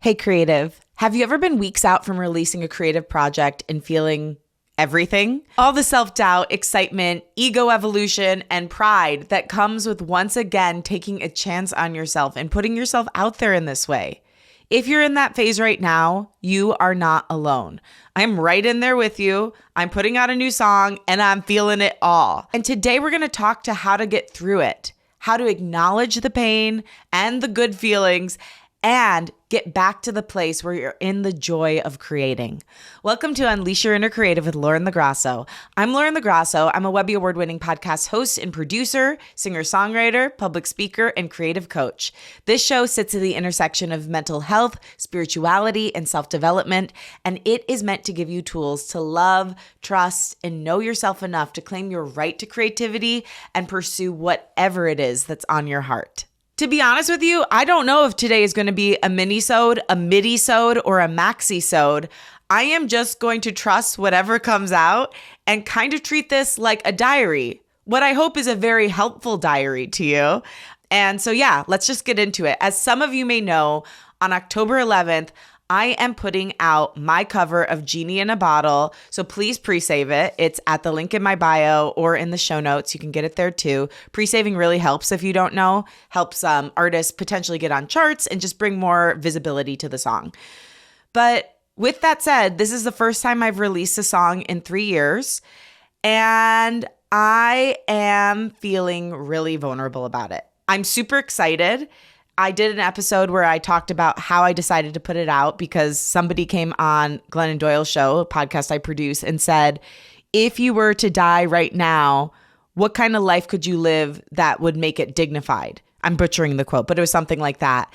Hey, creative. Have you ever been weeks out from releasing a creative project and feeling everything? All the self-doubt, excitement, ego evolution, and pride that comes with once again taking a chance on yourself and putting yourself out there in this way. If you're in that phase right now, you are not alone. I'm right in there with you. I'm putting out a new song and I'm feeling it all. And today we're going to talk to how to get through it, how to acknowledge the pain and the good feelings, and get back to the place where you're in the joy of creating. Welcome to Unleash Your Inner Creative with Lauren LaGrasso. I'm Lauren LaGrasso. I'm a Webby Award-winning podcast host and producer, singer-songwriter, public speaker, and creative coach. This show sits at the intersection of mental health, spirituality, and self-development, and it is meant to give you tools to love, trust, and know yourself enough to claim your right to creativity and pursue whatever it is that's on your heart. To be honest with you, I don't know if today is going to be a mini-sode, a midi-sode, or a maxi-sode. I am just going to trust whatever comes out and kind of treat this like a diary. What I hope is a very helpful diary to you. And so yeah, let's just get into it. As some of you may know, on October 11th, I am putting out my cover of Genie in a Bottle, so please pre-save it. It's at the link in my bio or in the show notes. You can get it there too. Pre-saving really helps if you don't know, helps artists potentially get on charts and just bring more visibility to the song. But with that said, this is the first time I've released a song in 3 years, and I am feeling really vulnerable about it. I'm super excited. I did an episode where I talked about how I decided to put it out because somebody came on Glennon Doyle's show, a podcast I produce, and said, if you were to die right now, what kind of life could you live that would make it dignified? I'm butchering the quote, but it was something like that.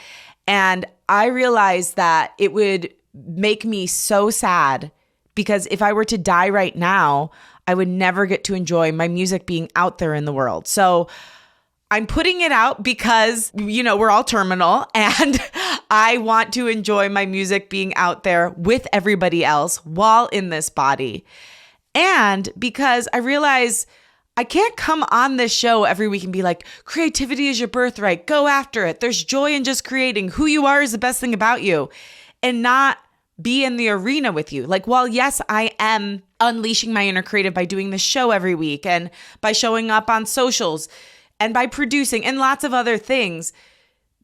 And I realized that it would make me so sad because if I were to die right now, I would never get to enjoy my music being out there in the world. So I'm putting it out because, we're all terminal and I want to enjoy my music being out there with everybody else while in this body. And because I realize I can't come on this show every week and be like, creativity is your birthright. Go after it. There's joy in just creating. Who you are is the best thing about you. And not be in the arena with you. Like, while yes, I am unleashing my inner creative by doing this show every week and by showing up on socials and by producing and lots of other things,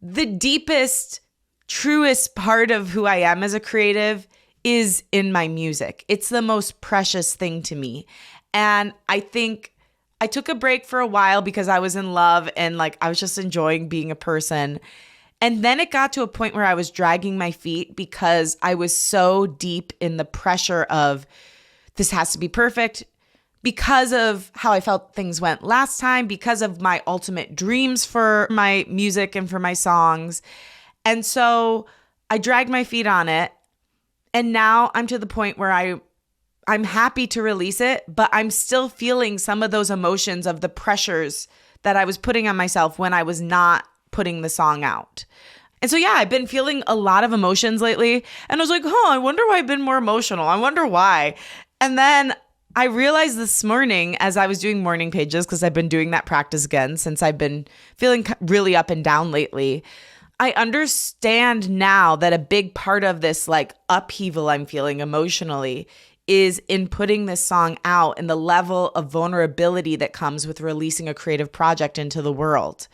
the deepest, truest part of who I am as a creative is in my music. It's the most precious thing to me. And I think I took a break for a while because I was in love and I was just enjoying being a person. And then it got to a point where I was dragging my feet because I was so deep in the pressure of this has to be perfect, because of how I felt things went last time, because of my ultimate dreams for my music and for my songs. And so I dragged my feet on it. And now I'm to the point where I'm happy to release it, but I'm still feeling some of those emotions of the pressures that I was putting on myself when I was not putting the song out. And so, yeah, I've been feeling a lot of emotions lately. And I was like, I wonder why I've been more emotional. I wonder why. And then I realized this morning as I was doing morning pages, because I've been doing that practice again since I've been feeling really up and down lately. I understand now that a big part of this upheaval I'm feeling emotionally is in putting this song out and the level of vulnerability that comes with releasing a creative project into the world.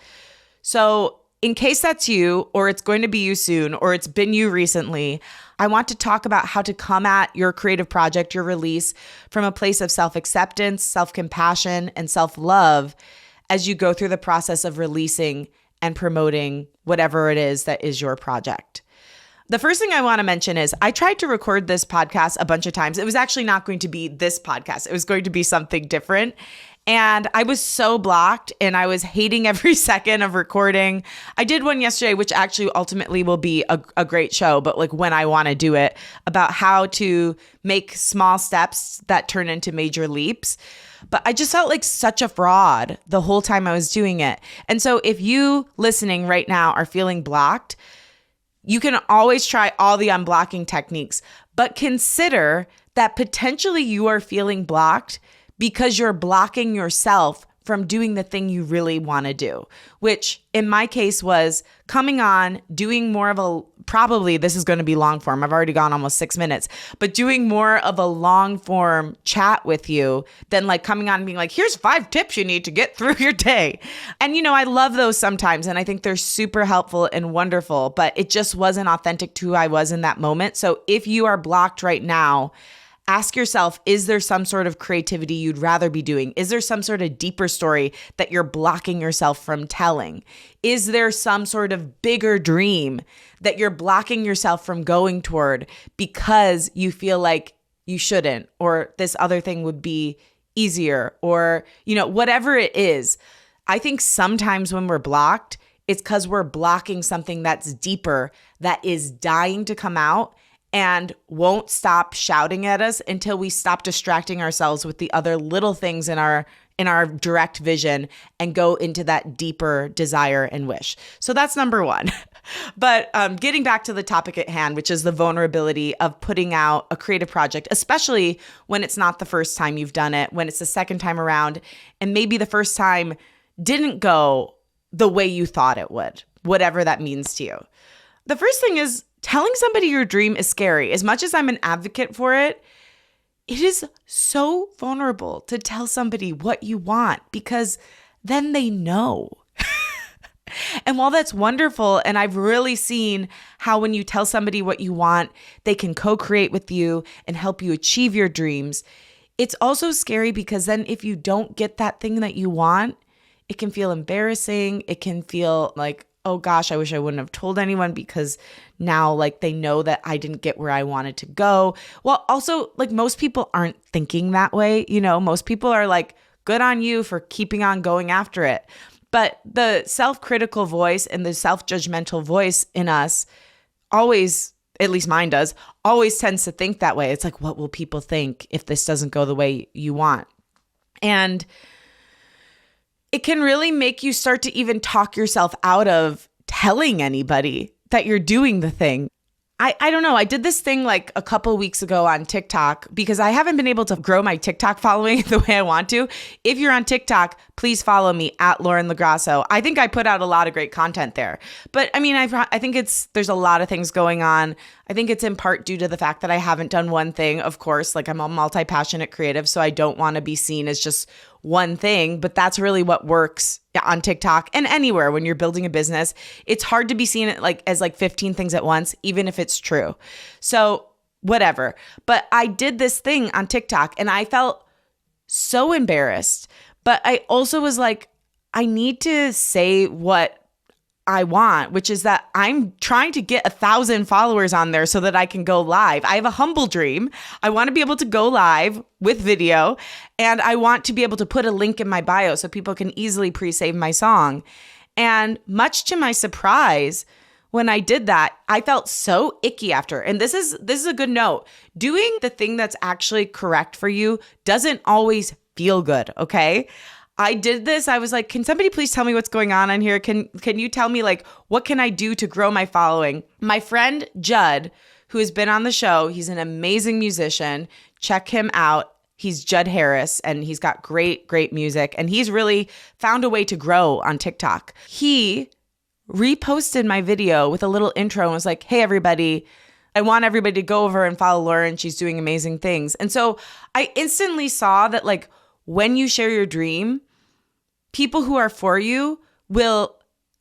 So in case that's you, or it's going to be you soon, or it's been you recently, I want to talk about how to come at your creative project, your release, from a place of self-acceptance, self-compassion, and self-love as you go through the process of releasing and promoting whatever it is that is your project. The first thing I want to mention is I tried to record this podcast a bunch of times. It was actually not going to be this podcast. It was going to be something different. And I was so blocked and I was hating every second of recording. I did one yesterday, which actually ultimately will be a great show, but when I want to do it, about how to make small steps that turn into major leaps. But I just felt like such a fraud the whole time I was doing it. And so if you listening right now are feeling blocked, you can always try all the unblocking techniques, but consider that potentially you are feeling blocked because you're blocking yourself from doing the thing you really want to do, which in my case was coming on, doing more of a, probably this is going to be long form. I've already gone almost 6 minutes, but doing more of a long form chat with you than like coming on and being like, here's 5 tips you need to get through your day. And, I love those sometimes. And I think they're super helpful and wonderful, but it just wasn't authentic to who I was in that moment. So if you are blocked right now, ask yourself, is there some sort of creativity you'd rather be doing? Is there some sort of deeper story that you're blocking yourself from telling? Is there some sort of bigger dream that you're blocking yourself from going toward because you feel like you shouldn't, or this other thing would be easier, or, whatever it is? I think sometimes when we're blocked, it's because we're blocking something that's deeper, that is dying to come out, and won't stop shouting at us until we stop distracting ourselves with the other little things in our direct vision and go into that deeper desire and wish. So that's number one. But getting back to the topic at hand, which is the vulnerability of putting out a creative project, especially when it's not the first time you've done it, when it's the second time around, and maybe the first time didn't go the way you thought it would, whatever that means to you. The first thing is, telling somebody your dream is scary. As much as I'm an advocate for it, it is so vulnerable to tell somebody what you want, because then they know. And while that's wonderful, and I've really seen how when you tell somebody what you want, they can co-create with you and help you achieve your dreams, it's also scary because then if you don't get that thing that you want, it can feel embarrassing. It can feel like, oh gosh, I wish I wouldn't have told anyone because now like they know that I didn't get where I wanted to go. Well, also like most people aren't thinking that way. Most people are like, good on you for keeping on going after it. But the self-critical voice and the self-judgmental voice in us always, at least mine does, always tends to think that way. It's like, what will people think if this doesn't go the way you want? And it can really make you start to even talk yourself out of telling anybody that you're doing the thing. I don't know. I did this thing like a couple weeks ago on TikTok because I haven't been able to grow my TikTok following the way I want to. If you're on TikTok, please follow me at Lauren Lagrasso. I think I put out a lot of great content there. But I mean, I think there's a lot of things going on. I think it's in part due to the fact that I haven't done one thing. Of course, like I'm a multi-passionate creative, so I don't want to be seen as just one thing, but that's really what works on TikTok and anywhere when you're building a business. It's hard to be seen as 15 things at once, even if it's true. So whatever. But I did this thing on TikTok and I felt so embarrassed, but I also was like, I need to say what I want, which is that I'm trying to get 1,000 followers on there so that I can go live. I have a humble dream. I want to be able to go live with video, and I want to be able to put a link in my bio so people can easily pre-save my song. And much to my surprise, when I did that, I felt so icky after. And this is a good note. Doing the thing that's actually correct for you doesn't always feel good, okay? I did this. I was like, can somebody please tell me what's going on here? Can you tell me like, what can I do to grow my following? My friend Judd, who has been on the show, he's an amazing musician. Check him out. He's Judd Harris and he's got great, great music. And he's really found a way to grow on TikTok. He reposted my video with a little intro and was like, hey, everybody, I want everybody to go over and follow Lauren. She's doing amazing things. And so I instantly saw that like, when you share your dream, people who are for you will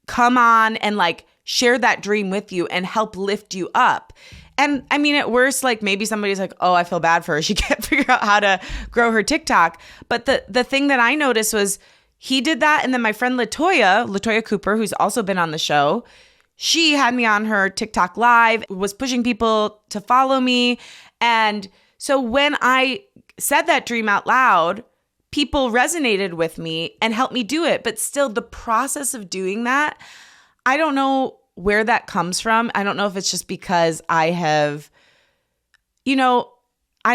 come on and like share that dream with you and help lift you up. And I mean, at worst, like maybe somebody's like, oh, I feel bad for her. She can't figure out how to grow her TikTok. But the thing that I noticed was he did that. And then my friend Latoya Cooper, who's also been on the show, she had me on her TikTok live, was pushing people to follow me. And so when I said that dream out loud, people resonated with me and helped me do it. But still, the process of doing that, I don't know where that comes from. I don't know if it's just because I have, I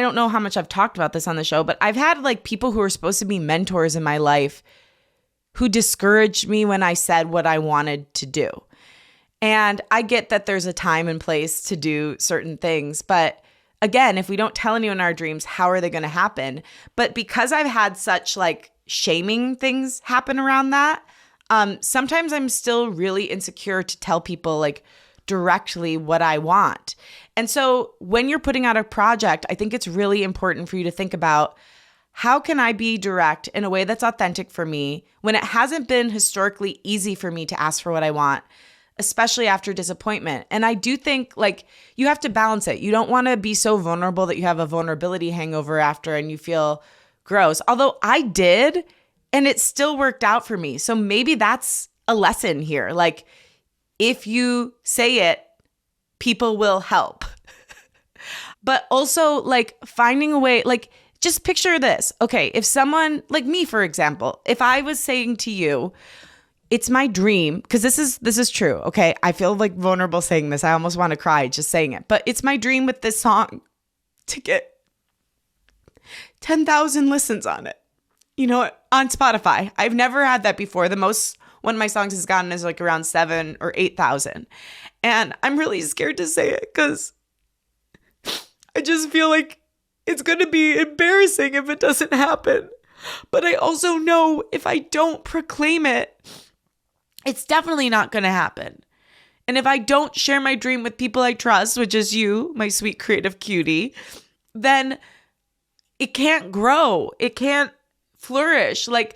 don't know how much I've talked about this on the show, but I've had like people who are supposed to be mentors in my life who discouraged me when I said what I wanted to do. And I get that there's a time and place to do certain things, but again, if we don't tell anyone our dreams, how are they going to happen? But because I've had such like shaming things happen around that. Sometimes I'm still really insecure to tell people like directly what I want. And so when you're putting out a project, I think it's really important for you to think about, how can I be direct in a way that's authentic for me when it hasn't been historically easy for me to ask for what I want, especially after disappointment? And I do think like you have to balance it. You don't want to be so vulnerable that you have a vulnerability hangover after and you feel gross. Although I did, and it still worked out for me. So maybe that's a lesson here. Like if you say it, people will help. But also like finding a way, like just picture this. Okay, if someone like me, for example, if I was saying to you, it's my dream, because this is true, okay? I feel like vulnerable saying this. I almost want to cry just saying it. But it's my dream with this song to get 10,000 listens on it. You know, on Spotify. I've never had that before. The most one of my songs has gotten is like around 7,000 or 8,000. And I'm really scared to say it because I just feel like it's going to be embarrassing if it doesn't happen. But I also know if I don't proclaim it, it's definitely not going to happen. And if I don't share my dream with people I trust, which is you, my sweet creative cutie, then it can't grow. It can't flourish. Like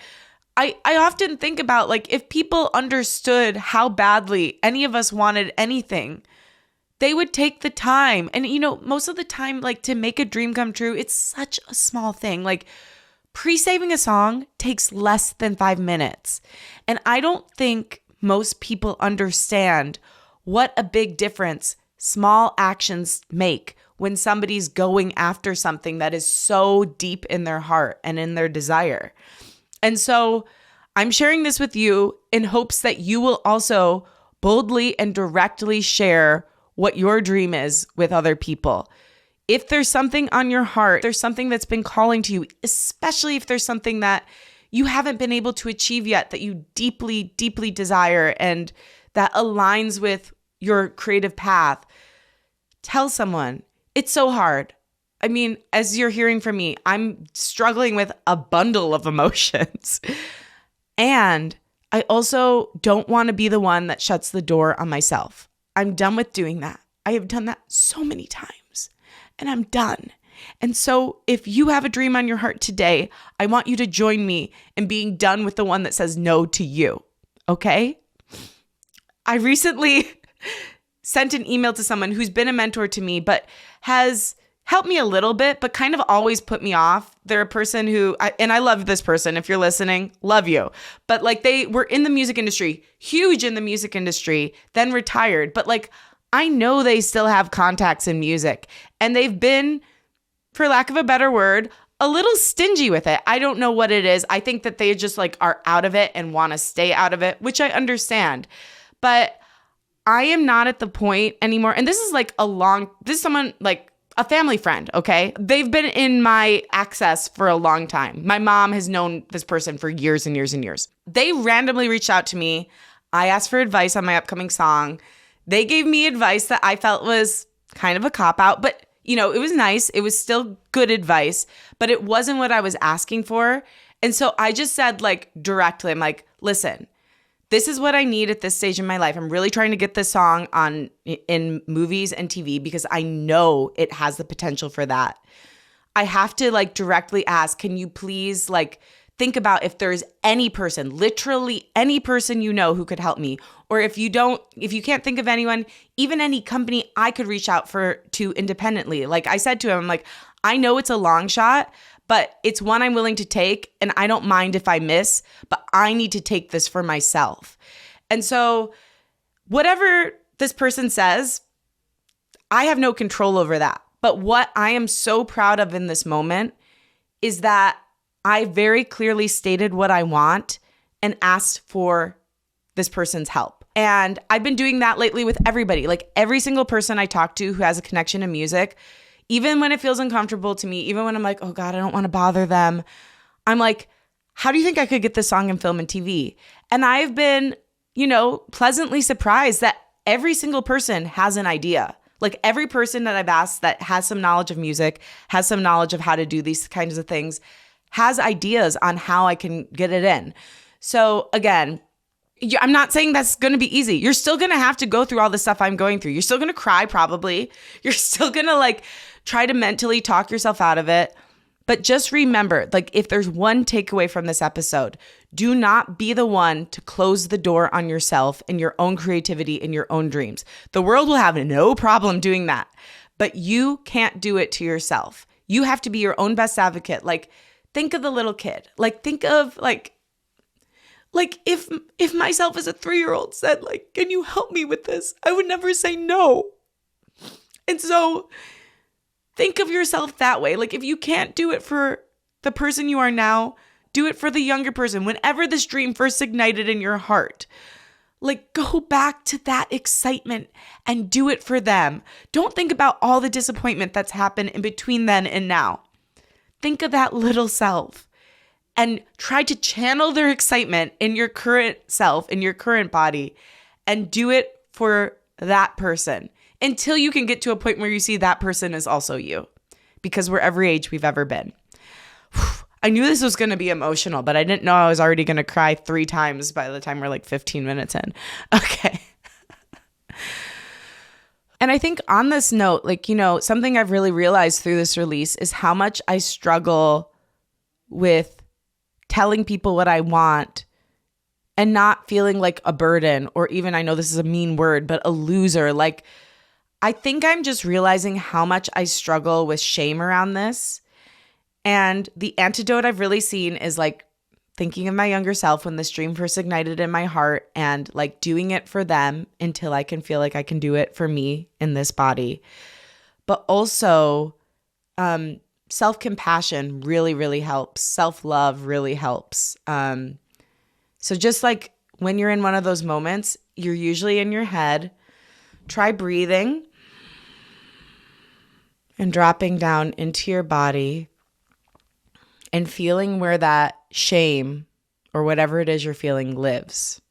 I often think about like if people understood how badly any of us wanted anything, they would take the time. And you know, most of the time, like to make a dream come true, it's such a small thing. Like pre-saving a song takes less than 5 minutes. And I don't think most people understand what a big difference small actions make when somebody's going after something that is so deep in their heart and in their desire. And so I'm sharing this with you in hopes that you will also boldly and directly share what your dream is with other people. If there's something on your heart, there's something that's been calling to you, especially if there's something that you haven't been able to achieve yet that you deeply, deeply desire and that aligns with your creative path, tell someone. It's so hard. I mean, as you're hearing from me, I'm struggling with a bundle of emotions. And I also don't want to be the one that shuts the door on myself. I'm done with doing that. I have done that so many times and I'm done. And so if you have a dream on your heart today, I want you to join me in being done with the one that says no to you. Okay? I recently sent an email to someone who's been a mentor to me, but has helped me a little bit, but kind of always put me off. They're a person who, and I love this person. If you're listening, love you. But like they were in the music industry, huge in the music industry, then retired. But like, I know they still have contacts in music and they've been, for lack of a better word, a little stingy with it. I don't know what it is. I think that they just like are out of it and want to stay out of it, which I understand. But I am not at the point anymore. And this is like this is someone like a family friend, okay? They've been in my access for a long time. My mom has known this person for years and years and years. They randomly reached out to me. I asked for advice on my upcoming song. They gave me advice that I felt was kind of a cop-out, but you know, it was nice. It was still good advice, but it wasn't what I was asking for. And so I just said like directly, I'm like, listen, this is what I need at this stage in my life. I'm really trying to get this song in movies and TV because I know it has the potential for that. I have to like directly ask, can you please like think about if there's any person, literally any person you know who could help me? Or if you can't think of anyone, even any company I could reach out to independently. Like I said to him, like, I know it's a long shot, but it's one I'm willing to take and I don't mind if I miss, but I need to take this for myself. And so whatever this person says, I have no control over that. But what I am so proud of in this moment is that I very clearly stated what I want and asked for this person's help. And I've been doing that lately with everybody, like every single person I talk to who has a connection to music. Even when it feels uncomfortable to me, even when I'm like, oh God, I don't want to bother them. I'm like, how do you think I could get this song in film and TV? And I've been, pleasantly surprised that every single person has an idea. Like every person that I've asked that has some knowledge of music, has some knowledge of how to do these kinds of things, has ideas on how I can get it in. So again, I'm not saying that's going to be easy. You're still going to have to go through all the stuff I'm going through. You're still going to cry probably. You're still going to like try to mentally talk yourself out of it. But just remember, like if there's one takeaway from this episode, do not be the one to close the door on yourself and your own creativity and your own dreams. The world will have no problem doing that, but you can't do it to yourself. You have to be your own best advocate. Like think of the little kid. Like think of like if myself as a 3-year-old said like, can you help me with this? I would never say no. And so think of yourself that way. Like if you can't do it for the person you are now, do it for the younger person. Whenever this dream first ignited in your heart, like go back to that excitement and do it for them. Don't think about all the disappointment that's happened in between then and now. Think of that little self and try to channel their excitement in your current self, in your current body, and do it for that person until you can get to a point where you see that person is also you, because we're every age we've ever been. I knew this was going to be emotional, but I didn't know I was already going to cry 3 times by the time we're like 15 minutes in. Okay. And I think on this note, like, you know, something I've really realized through this release is how much I struggle with telling people what I want and not feeling like a burden, or even, I know this is a mean word, but a loser. Like, I think I'm just realizing how much I struggle with shame around this. And the antidote I've really seen is like thinking of my younger self when this dream first ignited in my heart and like doing it for them until I can feel like I can do it for me in this body. But also, self-compassion really, really helps. Self-love really helps. So just like when you're in one of those moments, you're usually in your head, try breathing and dropping down into your body and feeling where that shame or whatever it is you're feeling lives.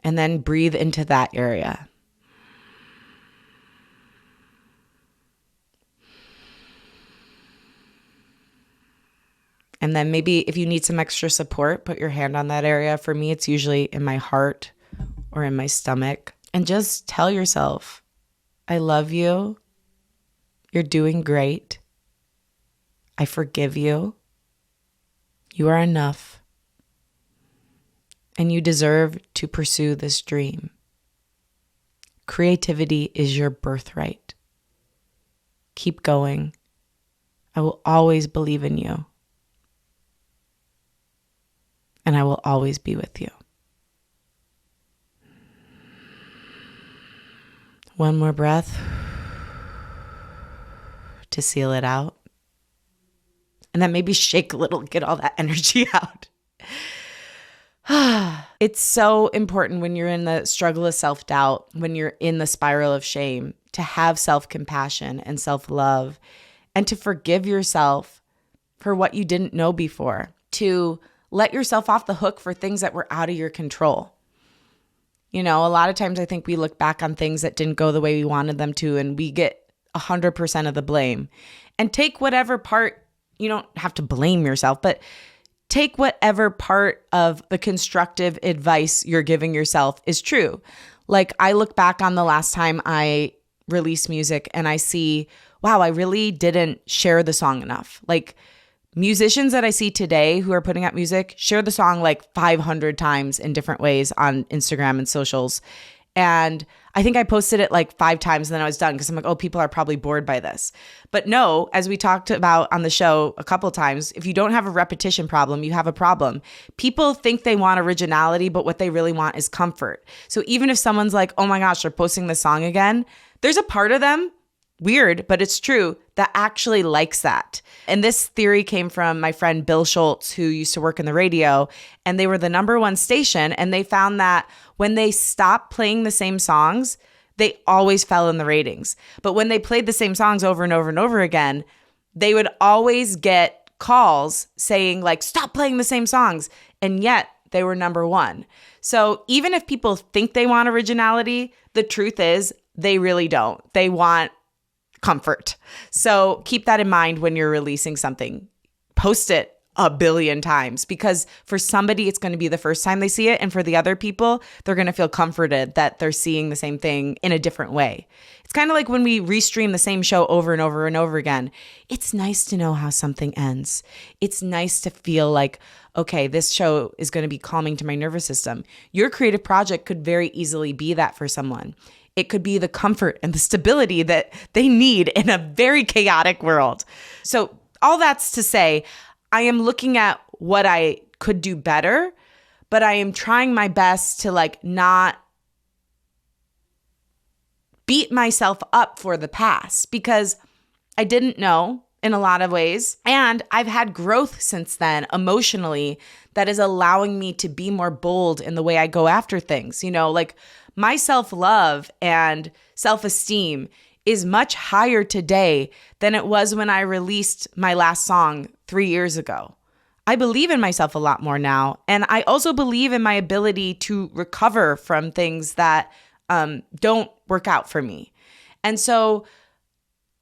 And then breathe into that area. And then maybe if you need some extra support, put your hand on that area. For me, it's usually in my heart or in my stomach. And just tell yourself, I love you. You're doing great. I forgive you. You are enough. And you deserve to pursue this dream. Creativity is your birthright. Keep going. I will always believe in you. And I will always be with you. One more breath to seal it out. And then maybe shake a little, get all that energy out. It's so important when you're in the struggle of self-doubt, when you're in the spiral of shame, to have self-compassion and self-love and to forgive yourself for what you didn't know before, to let yourself off the hook for things that were out of your control. You know, a lot of times I think we look back on things that didn't go the way we wanted them to, and we get 100% of the blame. And take whatever part, you don't have to blame yourself, but take whatever part of the constructive advice you're giving yourself is true. Like I look back on the last time I released music and I see, wow, I really didn't share the song enough. Like musicians that I see today who are putting out music share the song like 500 times in different ways on Instagram and socials. And I think I posted it like 5 times and then I was done because I'm like, oh, people are probably bored by this. But no, as we talked about on the show a couple of times, if you don't have a repetition problem, you have a problem. People think they want originality, but what they really want is comfort. So even if someone's like, oh my gosh, they're posting this song again, there's a part of them, weird, but it's true, that actually likes that. And this theory came from my friend Bill Schultz, who used to work in the radio, and they were the #1 station. And they found that when they stopped playing the same songs, they always fell in the ratings. But when they played the same songs over and over and over again, they would always get calls saying like, stop playing the same songs. And yet they were #1. So even if people think they want originality, the truth is they really don't. They want comfort. So keep that in mind when you're releasing something. Post it a billion times, because for somebody, it's going to be the first time they see it. And for the other people, they're going to feel comforted that they're seeing the same thing in a different way. It's kind of like when we restream the same show over and over and over again. It's nice to know how something ends. It's nice to feel like, okay, this show is going to be calming to my nervous system. Your creative project could very easily be that for someone. It could be the comfort and the stability that they need in a very chaotic world. So all that's to say, I am looking at what I could do better, but I am trying my best to like not beat myself up for the past, because I didn't know in a lot of ways. And I've had growth since then emotionally that is allowing me to be more bold in the way I go after things. You know, like my self-love and self-esteem is much higher today than it was when I released my last song 3 years ago. I believe in myself a lot more now. And I also believe in my ability to recover from things that don't work out for me. And so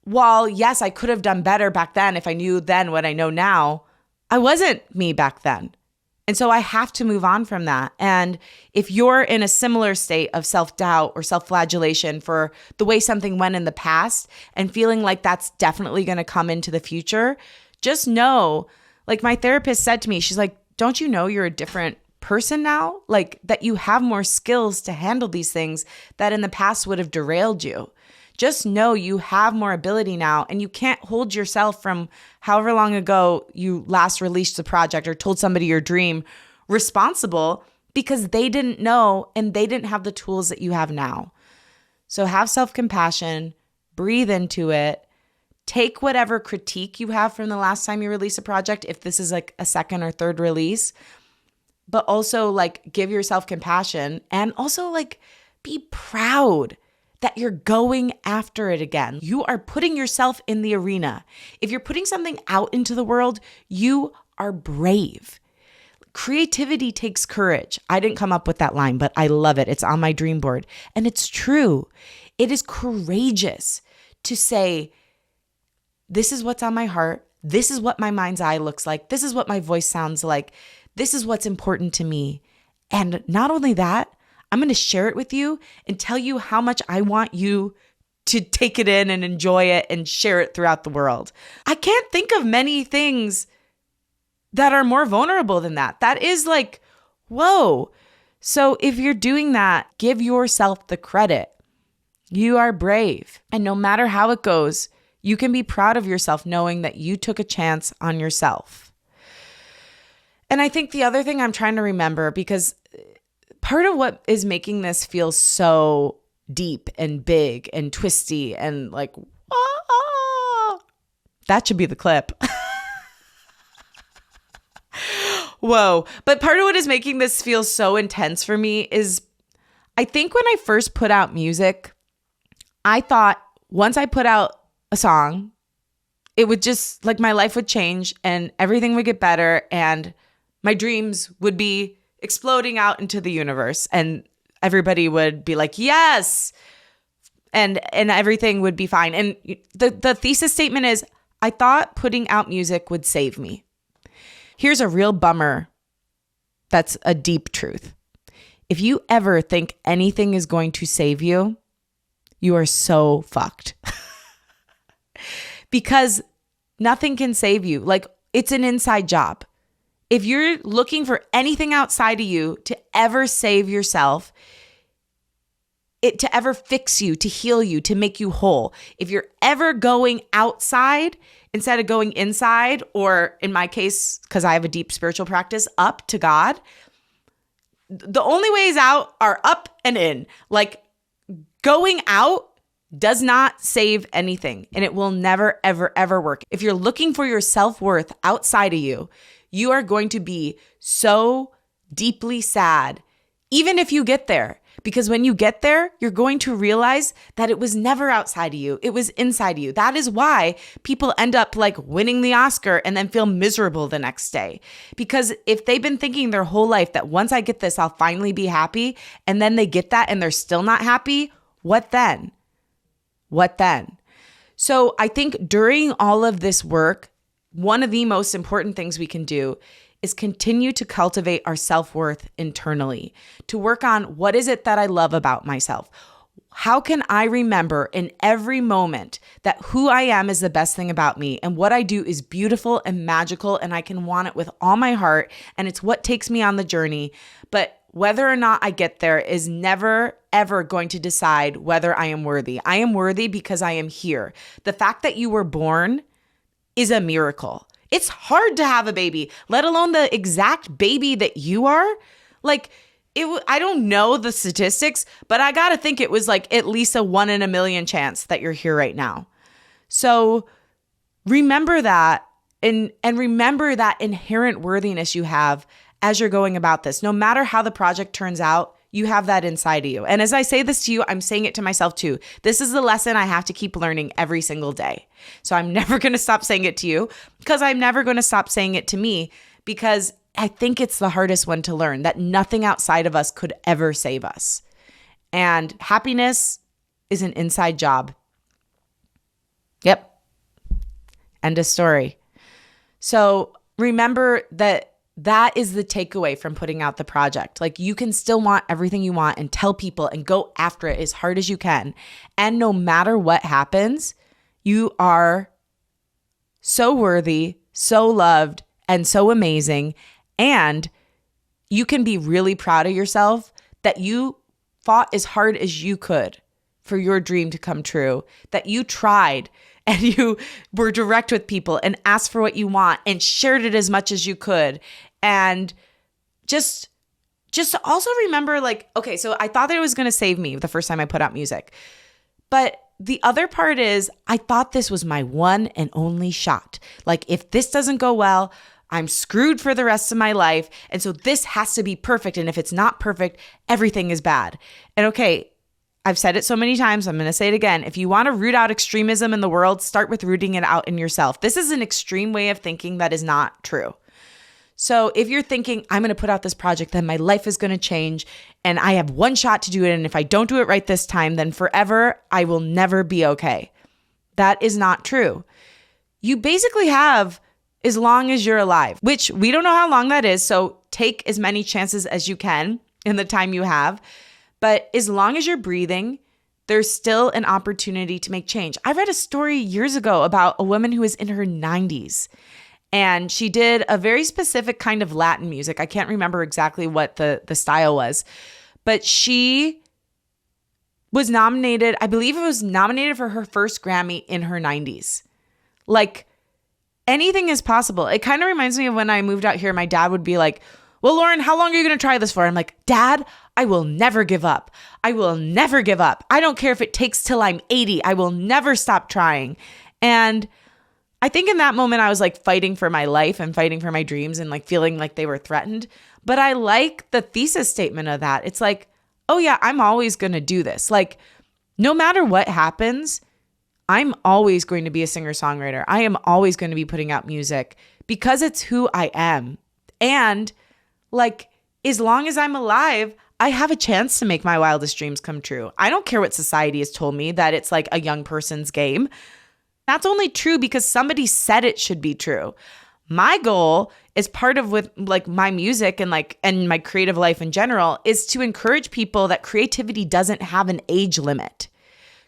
while, yes, I could have done better back then if I knew then what I know now, I wasn't me back then. And so I have to move on from that. And if you're in a similar state of self-doubt or self-flagellation for the way something went in the past and feeling like that's definitely going to come into the future, just know, like my therapist said to me, she's like, don't you know you're a different person now? Like that you have more skills to handle these things that in the past would have derailed you. Just know you have more ability now, and you can't hold yourself from however long ago you last released a project or told somebody your dream responsible, because they didn't know and they didn't have the tools that you have now. So have self-compassion, breathe into it, take whatever critique you have from the last time you released a project, if this is like a second or third release, but also like give yourself compassion and also like be proud that you're going after it again. You are putting yourself in the arena. If you're putting something out into the world, you are brave. Creativity takes courage. I didn't come up with that line, but I love it. It's on my dream board. And it's true. It is courageous to say, this is what's on my heart. This is what my mind's eye looks like. This is what my voice sounds like. This is what's important to me. And not only that, I'm going to share it with you and tell you how much I want you to take it in and enjoy it and share it throughout the world. I can't think of many things that are more vulnerable than that. That is like, whoa. So if you're doing that, give yourself the credit. You are brave. And no matter how it goes, you can be proud of yourself knowing that you took a chance on yourself. And I think the other thing I'm trying to remember, because part of what is making this feel so deep and big and twisty and like, that should be the clip. Whoa. But part of what is making this feel so intense for me is I think when I first put out music, I thought once I put out a song, it would just like my life would change and everything would get better and my dreams would be exploding out into the universe and everybody would be like, yes. And everything would be fine. And the thesis statement is, I thought putting out music would save me. Here's a real bummer. That's a deep truth. If you ever think anything is going to save you, you are so fucked. Because nothing can save you. Like, it's an inside job. If you're looking for anything outside of you to ever save yourself, to ever fix you, to heal you, to make you whole, if you're ever going outside instead of going inside, or in my case, because I have a deep spiritual practice, up to God, the only ways out are up and in. Like, going out does not save anything, and it will never, ever, ever work. If you're looking for your self-worth outside of you, you are going to be so deeply sad, even if you get there. Because when you get there, you're going to realize that it was never outside of you. It was inside of you. That is why people end up like winning the Oscar and then feel miserable the next day. Because if they've been thinking their whole life that once I get this, I'll finally be happy, and then they get that and they're still not happy, what then? What then? So I think during all of this work, one of the most important things we can do is continue to cultivate our self-worth internally, to work on what is it that I love about myself? How can I remember in every moment that who I am is the best thing about me and what I do is beautiful and magical and I can want it with all my heart and it's what takes me on the journey. But whether or not I get there is never, ever going to decide whether I am worthy. I am worthy because I am here. The fact that you were born is a miracle. It's hard to have a baby, let alone the exact baby that you are. Like, I don't know the statistics, but I got to think it was like at least a 1 in a million chance that you're here right now. So remember that and remember that inherent worthiness you have as you're going about this. No matter how the project turns out, you have that inside of you. And as I say this to you, I'm saying it to myself too. This is the lesson I have to keep learning every single day. So I'm never going to stop saying it to you because I'm never going to stop saying it to me because I think it's the hardest one to learn, that nothing outside of us could ever save us. And happiness is an inside job. Yep. End of story. So remember that is the takeaway from putting out the project. Like, you can still want everything you want and tell people and go after it as hard as you can. And no matter what happens, you are so worthy, so loved, and so amazing. And you can be really proud of yourself that you fought as hard as you could for your dream to come true, that you tried and you were direct with people and asked for what you want and shared it as much as you could. And just also remember, like, okay, so I thought that it was going to save me the first time I put out music. But the other part is I thought this was my one and only shot. Like, if this doesn't go well, I'm screwed for the rest of my life. And so this has to be perfect. And if it's not perfect, everything is bad. And okay, I've said it so many times, I'm going to say it again. If you want to root out extremism in the world, start with rooting it out in yourself. This is an extreme way of thinking that is not true. So if you're thinking, I'm going to put out this project, then my life is going to change and I have one shot to do it. And if I don't do it right this time, then forever, I will never be okay. That is not true. You basically have as long as you're alive, which we don't know how long that is. So take as many chances as you can in the time you have. But as long as you're breathing, there's still an opportunity to make change. I read a story years ago about a woman who was in her 90s. And she did a very specific kind of Latin music. I can't remember exactly what the style was. But she was nominated, I believe it was nominated for her first Grammy in her 90s. Like, anything is possible. It kind of reminds me of when I moved out here, my dad would be like, well, Lauren, how long are you going to try this for? I'm like, Dad, I will never give up. I will never give up. I don't care if it takes till I'm 80. I will never stop trying. And I think in that moment, I was like fighting for my life and fighting for my dreams and like feeling like they were threatened. But I like the thesis statement of that. It's like, oh yeah, I'm always going to do this. Like, no matter what happens, I'm always going to be a singer-songwriter. I am always going to be putting out music because it's who I am. And like, as long as I'm alive, I have a chance to make my wildest dreams come true. I don't care what society has told me that it's like a young person's game. That's only true because somebody said it should be true. My goal is part of with like my music and my creative life in general is to encourage people that creativity doesn't have an age limit.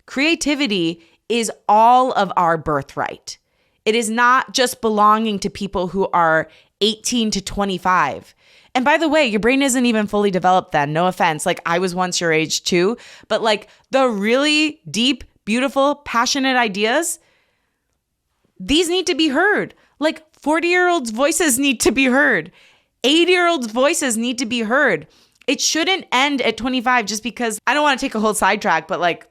Creativity is all of our birthright. It is not just belonging to people who are 18 to 25. And by the way, your brain isn't even fully developed then. No offense. Like, I was once your age too. But like the really deep, beautiful, passionate ideas, these need to be heard. Like 40-year-olds' voices need to be heard. 80-year-olds' voices need to be heard. It shouldn't end at 25 just because I don't want to take a whole sidetrack, but like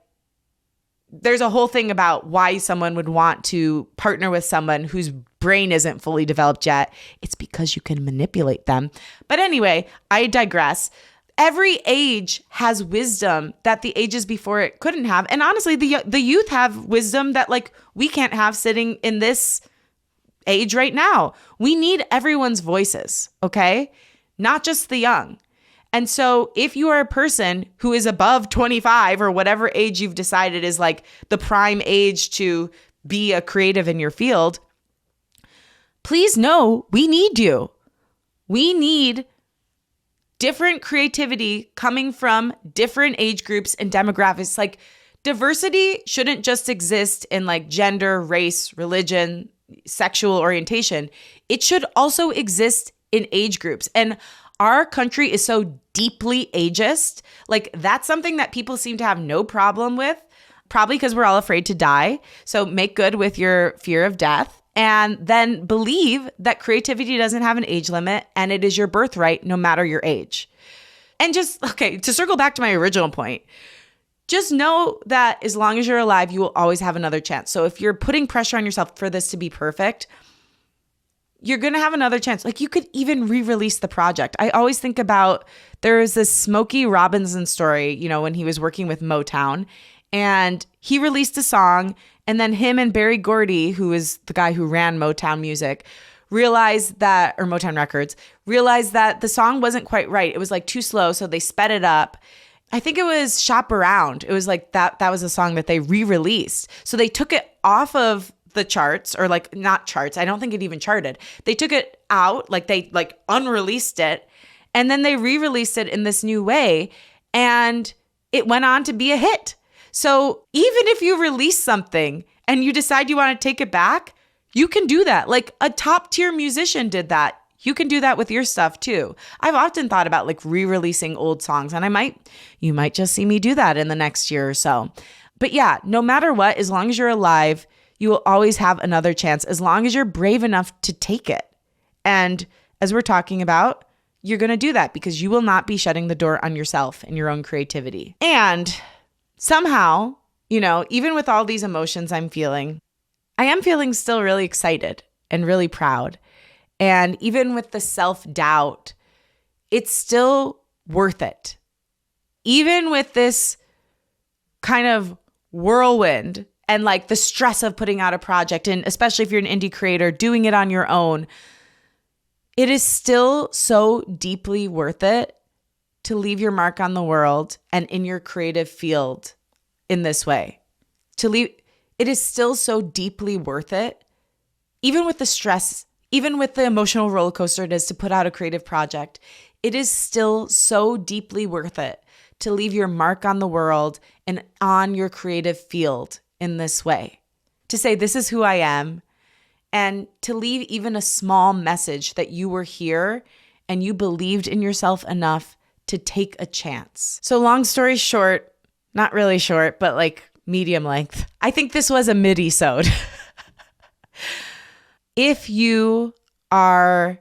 there's a whole thing about why someone would want to partner with someone whose brain isn't fully developed yet. It's because you can manipulate them. But anyway, I digress. Every age has wisdom that the ages before it couldn't have. And honestly, the youth have wisdom that like we can't have sitting in this age right now. We need everyone's voices, okay? Not just the young. And so if you are a person who is above 25 or whatever age you've decided is like the prime age to be a creative in your field, please know we need you. We need different creativity coming from different age groups and demographics. Like, diversity shouldn't just exist in like gender, race, religion, sexual orientation. It should also exist in age groups. And our country is so deeply ageist. Like, that's something that people seem to have no problem with, probably because we're all afraid to die. So make good with your fear of death. And then believe that creativity doesn't have an age limit and it is your birthright no matter your age. And just, okay, to circle back to my original point, just know that as long as you're alive, you will always have another chance. So if you're putting pressure on yourself for this to be perfect, you're going to have another chance. Like, you could even re-release the project. I always think about, there is this Smokey Robinson story, you know, when he was working with Motown, and he released a song, and then him and Berry Gordy, who is the guy who ran Motown Music, realized that, or Motown Records, realized that the song wasn't quite right. It was like too slow, so they sped it up. I think it was Shop Around. It was like that was a song that they re-released. So they took it off of the charts, or like not charts. I don't think it even charted. They took it out, like they like unreleased it, and then they re-released it in this new way, and it went on to be a hit. So even if you release something and you decide you want to take it back, you can do that. Like, a top tier musician did that. You can do that with your stuff too. I've often thought about like re-releasing old songs, and you might just see me do that in the next year or so. But yeah, no matter what, as long as you're alive, you will always have another chance, as long as you're brave enough to take it. And as we're talking about, you're going to do that because you will not be shutting the door on yourself and your own creativity. And somehow, you know, even with all these emotions I'm feeling, I am feeling still really excited and really proud. And even with the self-doubt, it's still worth it. Even with this kind of whirlwind and like the stress of putting out a project, and especially if you're an indie creator, doing it on your own, it is still so deeply worth it to leave your mark on the world and in your creative field in this way. It is still so deeply worth it, even with the stress, even with the emotional roller coaster it is to put out a creative project. It is still so deeply worth it to leave your mark on the world and on your creative field in this way. To say, this is who I am, and to leave even a small message that you were here and you believed in yourself enough to take a chance. So long story short, not really short, but like medium length, I think this was a midi-sode. If you are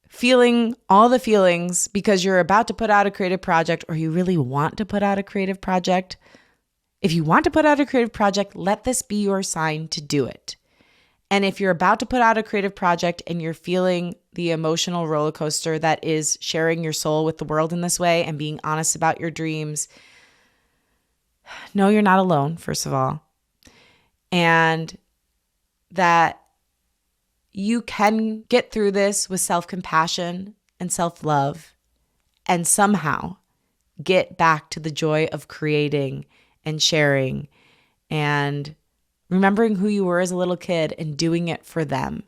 feeling all the feelings because you're about to put out a creative project, or you really want to put out a creative project, if you want to put out a creative project, let this be your sign to do it. And if you're about to put out a creative project and you're feeling the emotional roller coaster that is sharing your soul with the world in this way and being honest about your dreams, know you're not alone, first of all. And that you can get through this with self-compassion and self-love, and somehow get back to the joy of creating and sharing and remembering who you were as a little kid and doing it for them.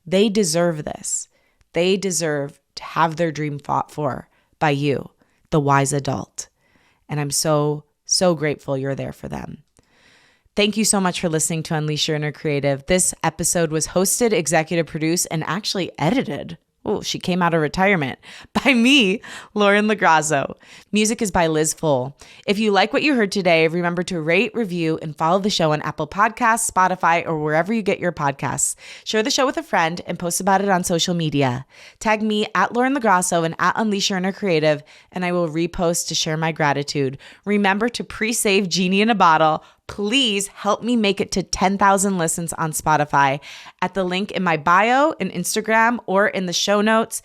They deserve this. They deserve to have their dream fought for by you, the wise adult. And I'm so, so grateful you're there for them. Thank you so much for listening to Unleash Your Inner Creative. This episode was hosted, executive produced, and actually edited. Oh, she came out of retirement. By me, Lauren Lagrasso. Music is by Liz Full. If you like what you heard today, remember to rate, review, and follow the show on Apple Podcasts, Spotify, or wherever you get your podcasts. Share the show with a friend and post about it on social media. Tag me at Lauren Lagrasso and at Unleash Your Inner Creative, and I will repost to share my gratitude. Remember to pre-save Genie in a Bottle. Please help me make it to 10,000 listens on Spotify at the link in my bio in Instagram or in the show notes.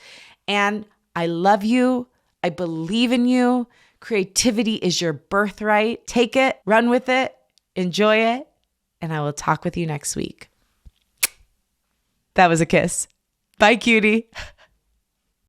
And I love you. I believe in you. Creativity is your birthright. Take it, run with it, enjoy it, and I will talk with you next week. That was a kiss. Bye, cutie.